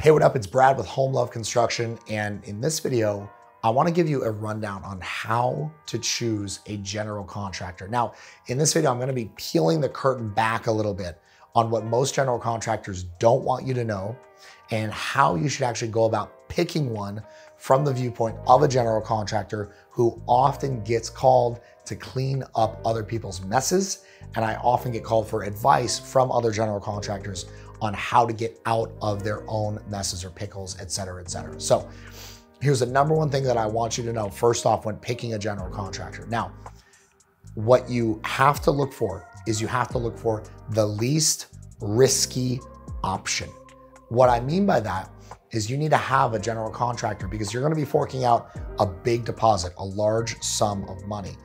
Hey, what up? It's Brad with Home Love Construction. And in this video, I want to give you a rundown on how to choose a general contractor. Now, in this video, I'm going to be peeling the curtain back a little bit on what most general contractors don't want you to know and how you should actually go about picking one from the viewpoint of a general contractor who often gets called to clean up other people's messes. And I often get called for advice from other general contractors on how to get out of their own messes or pickles, et cetera, et cetera. So here's the number one thing that I want you to know first off when picking a general contractor. Now, what you have to look for is you have to look for the least risky option. What I mean by that is you need to have a general contractor because you're gonna be forking out a big deposit, a large sum of money.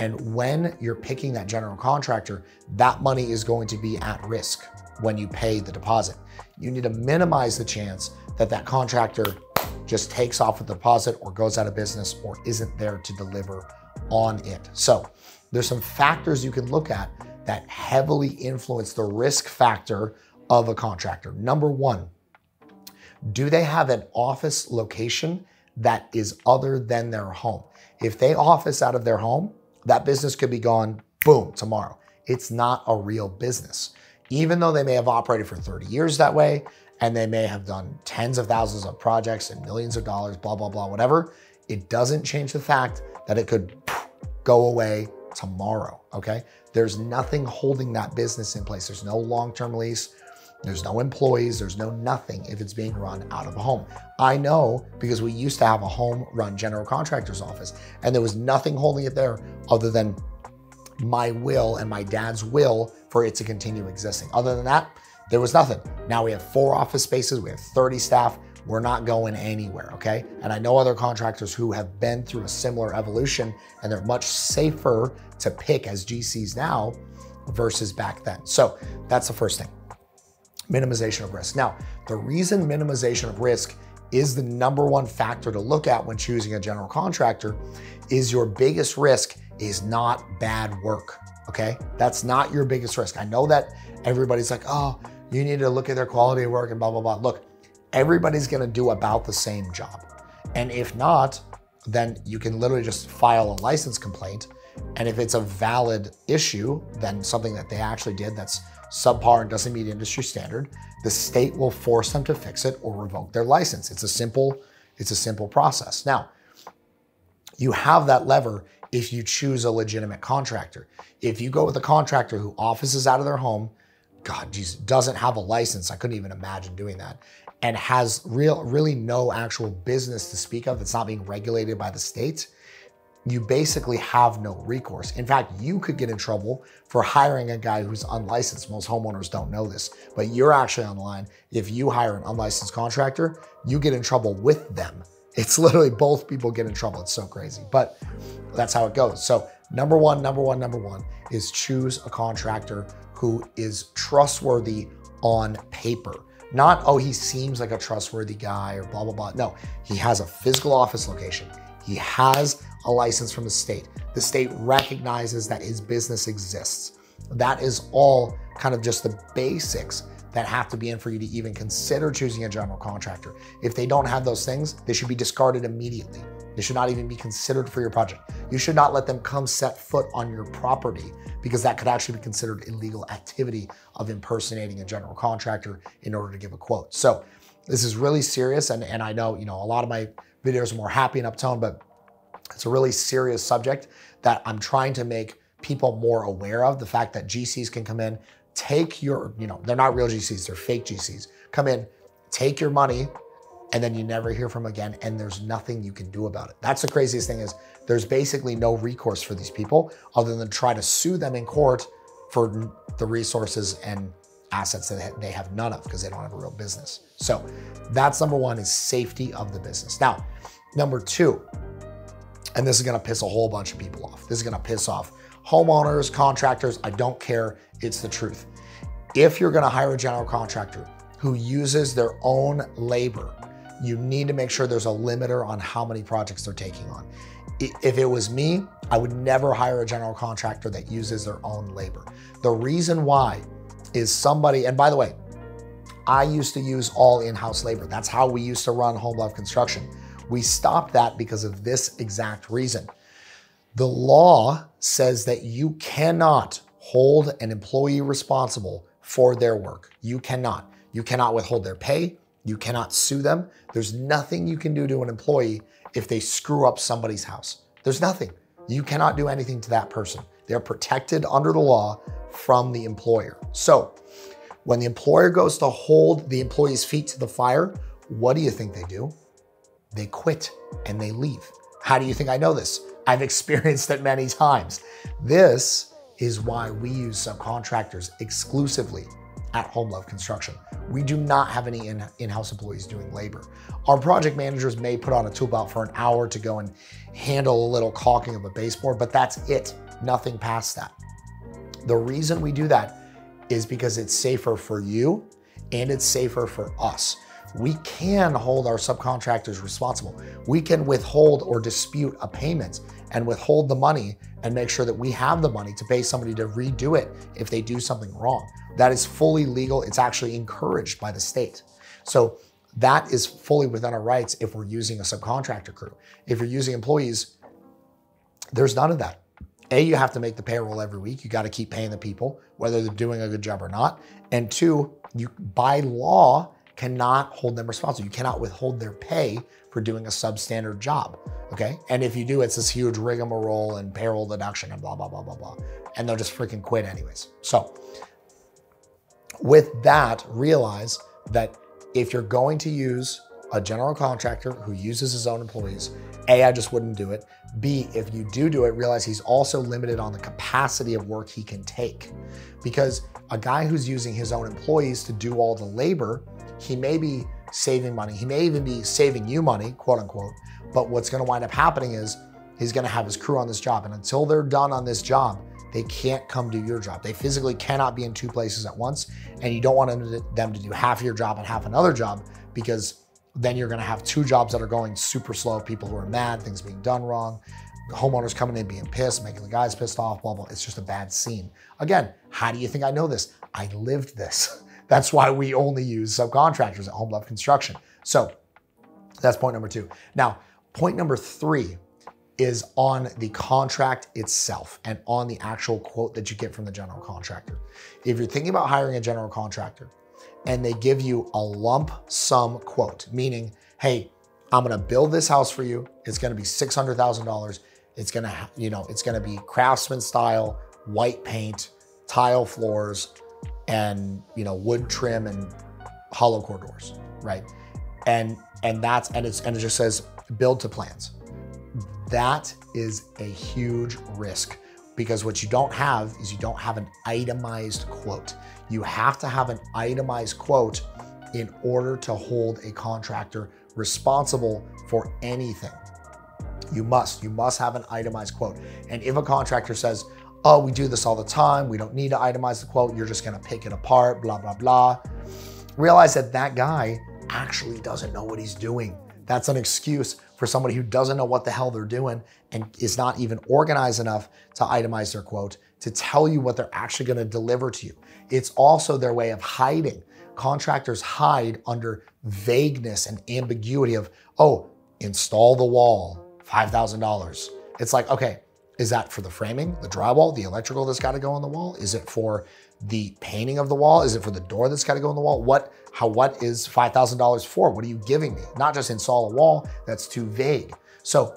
And when you're picking that general contractor, that money is going to be at risk when you pay the deposit. You need to minimize the chance that that contractor just takes off with the deposit or goes out of business or isn't there to deliver on it. So there's some factors you can look at that heavily influence the risk factor of a contractor. Number one, do they have an office location that is other than their home? If they office out of their home, that business could be gone, boom, tomorrow. It's not a real business. Even though they may have operated for 30 years that way, and they may have done tens of thousands of projects and millions of dollars, blah, blah, blah, whatever, it doesn't change the fact that it could go away tomorrow, okay? There's nothing holding that business in place. There's no long-term lease. There's no employees. There's no nothing if it's being run out of a home. I know because we used to have a home-run general contractor's office, and there was nothing holding it there other than my will and my dad's will for it to continue existing. Other than that, there was nothing. Now we have 4 office spaces, we have 30 staff, we're not going anywhere, okay? And I know other contractors who have been through a similar evolution and they're much safer to pick as GCs now versus back then. So that's the first thing, minimization of risk. Now, the reason minimization of risk is the number one factor to look at when choosing a general contractor is your biggest risk is not bad work, okay? That's not your biggest risk. I know that everybody's like, oh, you need to look at their quality of work and blah, blah, blah. Look, everybody's gonna do about the same job. And if not, then you can literally just file a license complaint. And if it's a valid issue, then something that they actually did that's subpar and doesn't meet industry standard, the state will force them to fix it or revoke their license. It's a simple process. Now, you have that lever if you choose a legitimate contractor. If you go with a contractor who offices out of their home, God, geez, doesn't have a license, I couldn't even imagine doing that, and has really no actual business to speak of that's not being regulated by the state, you basically have no recourse. In fact, you could get in trouble for hiring a guy who's unlicensed. Most homeowners don't know this, but you're actually on the line. If you hire an unlicensed contractor, you get in trouble with them. It's literally both people get in trouble. It's so crazy, but that's how it goes. So number one is choose a contractor who is trustworthy on paper. Not, oh, he seems like a trustworthy guy or blah, blah, blah. No, he has a physical office location. He has a license from the state. The state recognizes that his business exists. That is all kind of just the basics that have to be in for you to even consider choosing a general contractor. If they don't have those things, they should be discarded immediately. They should not even be considered for your project. You should not let them come set foot on your property because that could actually be considered illegal activity of impersonating a general contractor in order to give a quote. So this is really serious. And I know, a lot of my videos are more happy and uptone, but it's a really serious subject that I'm trying to make people more aware of. The fact that GCs can come in, take your, they're not real GCs, they're fake GCs. Come in, take your money, and then you never hear from them again, and there's nothing you can do about it. That's the craziest thing is there's basically no recourse for these people other than try to sue them in court for the resources and assets that they have none of because they don't have a real business. So that's number one is safety of the business. Now, number two, and this is gonna piss a whole bunch of people off. This is gonna piss off homeowners, contractors, I don't care, it's the truth. If you're gonna hire a general contractor who uses their own labor, you need to make sure there's a limiter on how many projects they're taking on. If it was me, I would never hire a general contractor that uses their own labor. The reason why is somebody, and by the way, I used to use all in-house labor. That's how we used to run Home Love Construction. We stopped that because of this exact reason. The law says that you cannot hold an employee responsible for their work. You cannot. You cannot withhold their pay. You cannot sue them. There's nothing you can do to an employee if they screw up somebody's house. There's nothing. You cannot do anything to that person. They're protected under the law from the employer. So when the employer goes to hold the employee's feet to the fire, what do you think they do? They quit and they leave. How do you think I know this? I've experienced it many times. This is why we use subcontractors exclusively at Home Love Construction. We do not have any in-house employees doing labor. Our project managers may put on a tool belt for an hour to go and handle a little caulking of a baseboard, but that's it. Nothing past that. The reason we do that is because it's safer for you and it's safer for us. We can hold our subcontractors responsible. We can withhold or dispute a payment and withhold the money and make sure that we have the money to pay somebody to redo it if they do something wrong. That is fully legal. It's actually encouraged by the state. So that is fully within our rights if we're using a subcontractor crew. If you're using employees, there's none of that. A, you have to make the payroll every week. You got to keep paying the people, whether they're doing a good job or not. And two, you by law cannot hold them responsible. You cannot withhold their pay for doing a substandard job, okay? And if you do, it's this huge rigmarole and payroll deduction and blah, blah, blah, blah, blah. And they'll just freaking quit anyways. So with that, realize that if you're going to use a general contractor who uses his own employees, A, I just wouldn't do it. B, if you do it, realize he's also limited on the capacity of work he can take. Because a guy who's using his own employees to do all the labor, he may be saving money. He may even be saving you money, quote unquote. But what's gonna wind up happening is he's gonna have his crew on this job. And until they're done on this job, they can't come do your job. They physically cannot be in two places at once. And you don't want them to do half your job and half another job, because then you're gonna have two jobs that are going super slow, people who are mad, things being done wrong, homeowners coming in being pissed, making the guys pissed off, blah, blah. It's just a bad scene. Again, how do you think I know this? I lived this. That's why we only use subcontractors at Home Love Construction. So that's point number 2. Now, point number 3 is on the contract itself and on the actual quote that you get from the general contractor. If you're thinking about hiring a general contractor and they give you a lump sum quote, meaning, hey, I'm gonna build this house for you. It's gonna be $600,000. It's gonna, it's gonna be craftsman style, white paint, tile floors, and wood trim and hollow core doors, right? And it just says build to plans. That is a huge risk, because what you don't have is you don't have an itemized quote. You have to have an itemized quote in order to hold a contractor responsible for anything. You must have an itemized quote. And if a contractor says, oh, we do this all the time, we don't need to itemize the quote, you're just gonna pick it apart, blah, blah, blah, realize that that guy actually doesn't know what he's doing. That's an excuse for somebody who doesn't know what the hell they're doing and is not even organized enough to itemize their quote to tell you what they're actually gonna deliver to you. It's also their way of hiding. Contractors hide under vagueness and ambiguity of, oh, install the wall, $5,000. It's like, okay, is that for the framing, the drywall, the electrical that's gotta go on the wall? Is it for the painting of the wall? Is it for the door that's gotta go on the wall? What is $5,000 for? What are you giving me? Not just install a wall, that's too vague. So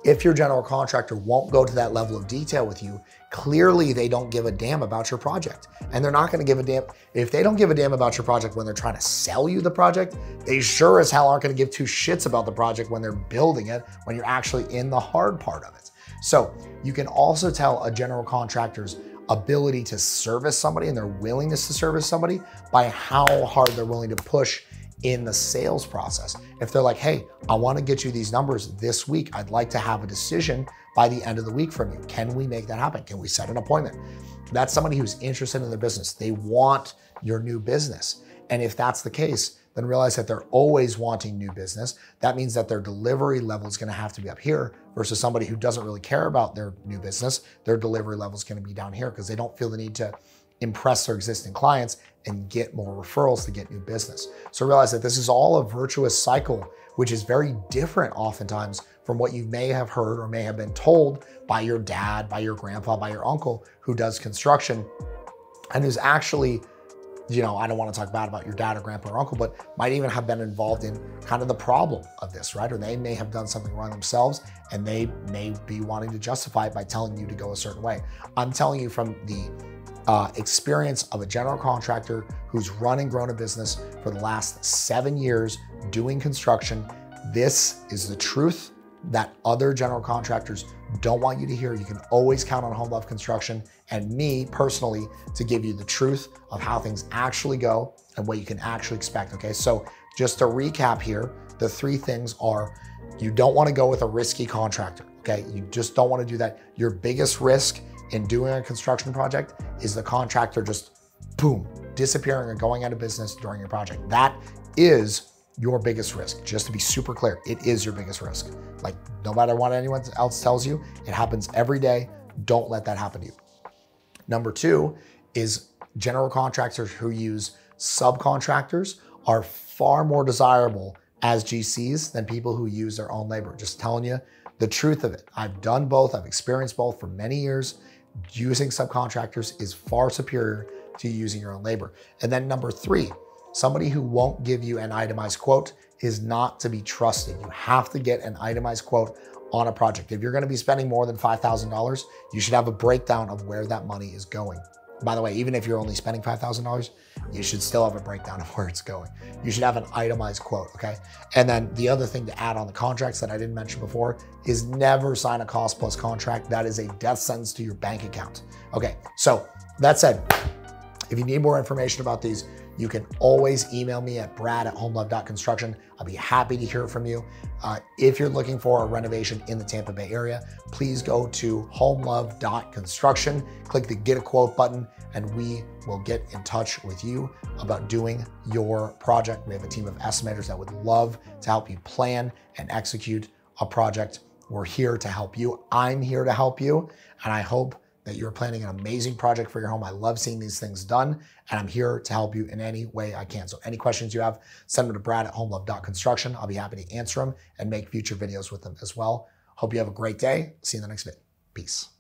if your general contractor won't go to that level of detail with you, clearly they don't give a damn about your project. And they're not gonna give a damn. If they don't give a damn about your project when they're trying to sell you the project, they sure as hell aren't gonna give two shits about the project when they're building it, when you're actually in the hard part of it. So you can also tell a general contractor's ability to service somebody and their willingness to service somebody by how hard they're willing to push in the sales process. If they're like, hey, I wanna get you these numbers this week, I'd like to have a decision by the end of the week from you. Can we make that happen? Can we set an appointment? That's somebody who's interested in their business. They want your new business. And if that's the case, then realize that they're always wanting new business. That means that their delivery level is gonna have to be up here versus somebody who doesn't really care about their new business. Their delivery level is gonna be down here because they don't feel the need to impress their existing clients and get more referrals to get new business. So realize that this is all a virtuous cycle, which is very different oftentimes from what you may have heard or may have been told by your dad, by your grandpa, by your uncle who does construction and who's actually, you know, I don't want to talk bad about your dad or grandpa or uncle, but might even have been involved in kind of the problem of this, right? Or they may have done something wrong themselves and they may be wanting to justify it by telling you to go a certain way. I'm telling you from the experience of a general contractor who's run and grown a business for the last 7 years doing construction. This is the truth that other general contractors don't want you to hear. You can always count on Home Love Construction and me personally to give you the truth of how things actually go and what you can actually expect, okay? So just to recap here, the 3 things are: you don't want to go with a risky contractor, okay? You just don't want to do that. Your biggest risk in doing a construction project is the contractor just, boom, disappearing or going out of business during your project. That is your biggest risk. Just to be super clear, it is your biggest risk. Like, no matter what anyone else tells you, it happens every day. Don't let that happen to you. Number 2 is general contractors who use subcontractors are far more desirable as GCs than people who use their own labor. Just telling you the truth of it. I've done both. I've experienced both for many years. Using subcontractors is far superior to using your own labor. And then number 3, somebody who won't give you an itemized quote is not to be trusted. You have to get an itemized quote on a project. If you're going to be spending more than $5,000, you should have a breakdown of where that money is going. By the way, even if you're only spending $5,000, you should still have a breakdown of where it's going. You should have an itemized quote, okay? And then the other thing to add on the contracts that I didn't mention before is never sign a cost plus contract. That is a death sentence to your bank account. Okay, so that said, if you need more information about these, you can always email me at brad@homelove.construction. I'll be happy to hear from you. If you're looking for a renovation in the Tampa Bay area, please go to homelove.construction, click the get a quote button, and we will get in touch with you about doing your project. We have a team of estimators that would love to help you plan and execute a project. We're here to help you. I'm here to help you, and I hope that you're planning an amazing project for your home. I love seeing these things done, and I'm here to help you in any way I can. So any questions you have, send them to brad@homelove.construction. I'll be happy to answer them and make future videos with them as well. Hope you have a great day. See you in the next video. Peace.